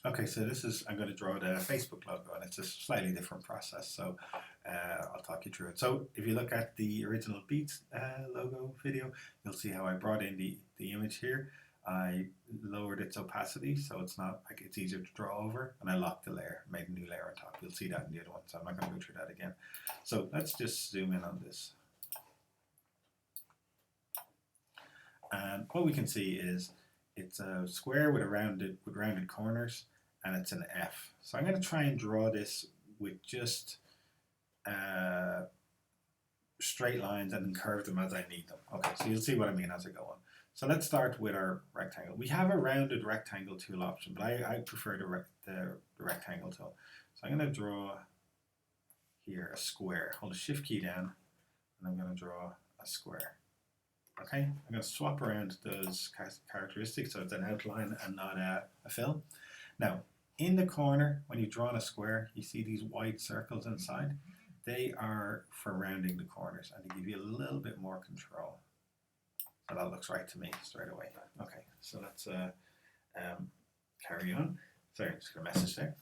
Okay, so this is, I'm going to draw the Facebook logo, and it's a slightly different process. So I'll talk you through it. So if you look at the original Beats logo video, you'll see how I brought in the image here. I lowered its opacity so it's not like it's easier to draw over, and I locked the layer, made a new layer on top. You'll see that in the other one, so I'm not going to go through that again. So let's just zoom in on this. And what we can see is it's a square with rounded corners, and it's an F. So I'm going to try and draw this with just straight lines and then curve them as I need them. Okay, so you'll see what I mean as I go on. So let's start with our rectangle. We have a rounded rectangle tool option, but I prefer the rectangle tool. So I'm going to draw here a square. Hold the shift key down, and I'm going to draw a square. Okay, I'm going to swap around those characteristics so it's an outline and not a fill. Now, in the corner, when you draw on a square, you see these white circles inside. They are for rounding the corners and to give you a little bit more control. So that looks right to me straight away. Okay, so let's carry on. Sorry, just got a message there.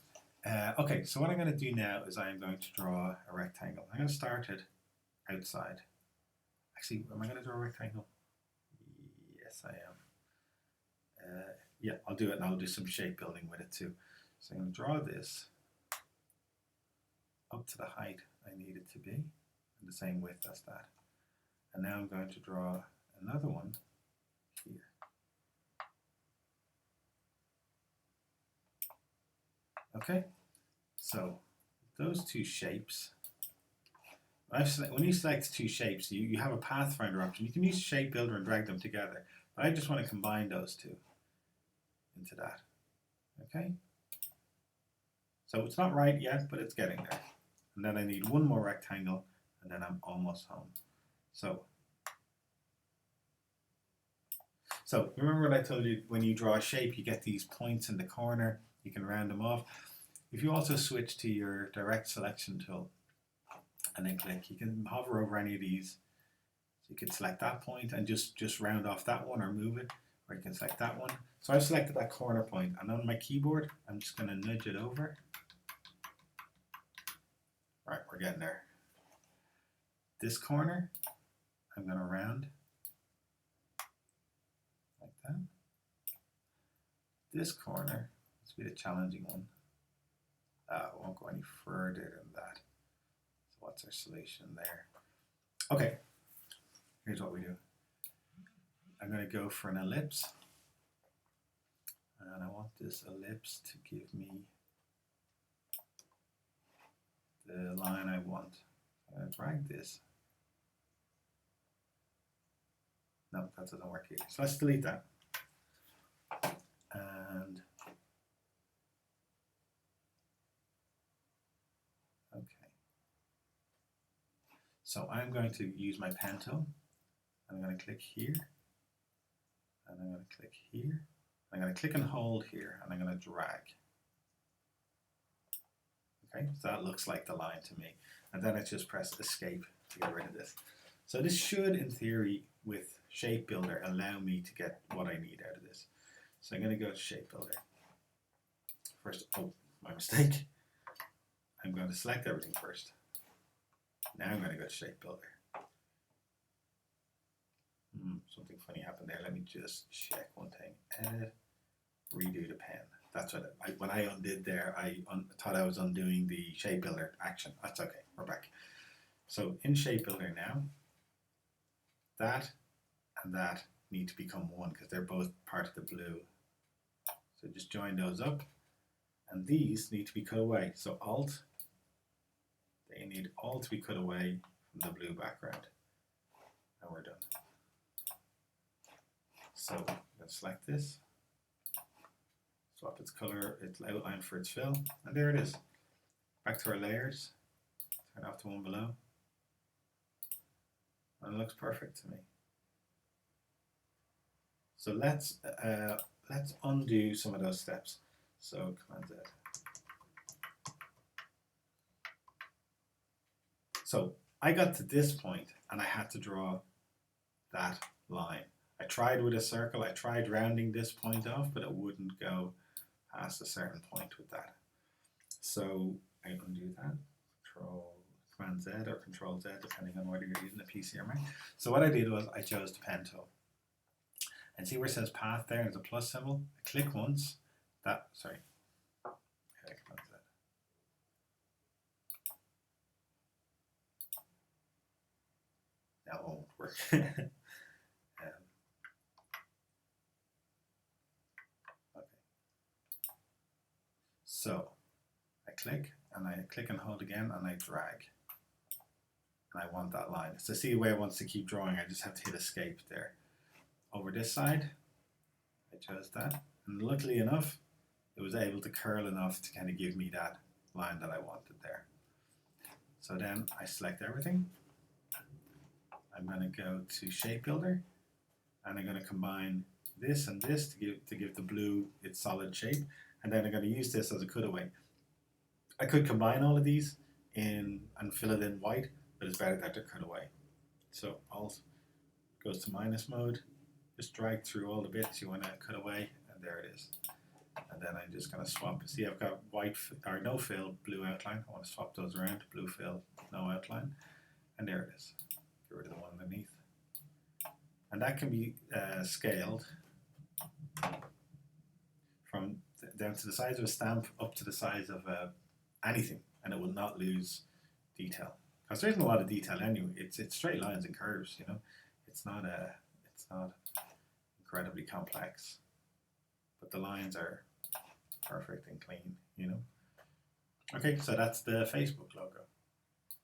Okay, so what I'm going to do now is I'm going to draw a rectangle. I'm going to start it outside. Actually, am I going to draw a rectangle? Yes, I am. Yeah, I'll do it, and I'll do some shape building with it too. So I'm going to draw this up to the height I need it to be, and the same width as that. And now I'm going to draw another one here. Okay, so those two shapes. When you select two shapes, you have a Pathfinder option. You can use Shape Builder and drag them together, but I just want to combine those two into that. Okay, so it's not right yet, but it's getting there. And then I need one more rectangle, and then I'm almost home. So remember what I told you, when you draw a shape, you get these points in the corner, you can round them off. If you also switch to your direct selection tool and then click, you can hover over any of these. So you can select that point and just round off that one or move it, or you can select that one. So I've selected that corner point, and on my keyboard, I'm just going to nudge it over. Right, we're getting there. This corner, I'm going to round like that. This corner, let's be the challenging one. I won't go any further than that. So what's our solution there? Okay, here's what we do. I'm going to go for an ellipse, and I want this ellipse to give me the line I want. I'm going to drag this. No, that doesn't work here. So let's delete that. And okay. So I'm going to use my pen tool. I'm going to click here, and I'm going to click here. I'm going to click and hold here, and I'm going to drag. Okay, so that looks like the line to me. And then I just press escape to get rid of this. So this should, in theory, with Shape Builder, allow me to get what I need out of this. So I'm going to go to Shape Builder. First, oh, my mistake. I'm going to select everything first. Now I'm going to go to Shape Builder. Something funny happened there. Let me just check one thing. Edit, redo the pen. That's what when I undid there, I thought I was undoing the Shape Builder action. That's okay. We're back. So in Shape Builder now, that and that need to become one because they're both part of the blue. So just join those up, and these need to be cut away. So Alt, they need all to be cut away from the blue background. And we're done. So I'm going to select this, swap its color, its outline for its fill, and there it is. Back to our layers, turn off the one below, and it looks perfect to me. So let's undo some of those steps. So Command Z. So I got to this point and I had to draw that line. I tried with a circle, I tried rounding this point off, but it wouldn't go past a certain point with that. So I undo that, Command Z or Control Z, depending on whether you're using a PC or Mac. So what I did was I chose the pen tool. And see where it says path there, there's a plus symbol. I click once, Command Z. That won't work. Okay. So I click and hold again and I drag. And I want that line. So see where it wants to keep drawing, I just have to hit escape there. Over this side, I chose that. And luckily enough, it was able to curl enough to kind of give me that line that I wanted there. So then I select everything. I'm going to go to Shape Builder, and I'm going to combine this and this to give the blue its solid shape, and then I'm going to use this as a cutaway. I could combine all of these and fill it in white, but it's better that they're cut away. So Alt goes to minus mode, just drag through all the bits you want to cut away, and there it is. And then I'm just going to swap. See, I've got white or no fill, blue outline. I want to swap those around. Blue fill, no outline, and there it is. Get rid of the one underneath. And that can be scaled from down to the size of a stamp up to the size of anything, and it will not lose detail. Because there isn't a lot of detail anyway. It's straight lines and curves. You know, it's not incredibly complex, but the lines are perfect and clean. You know. Okay, so that's the Facebook logo.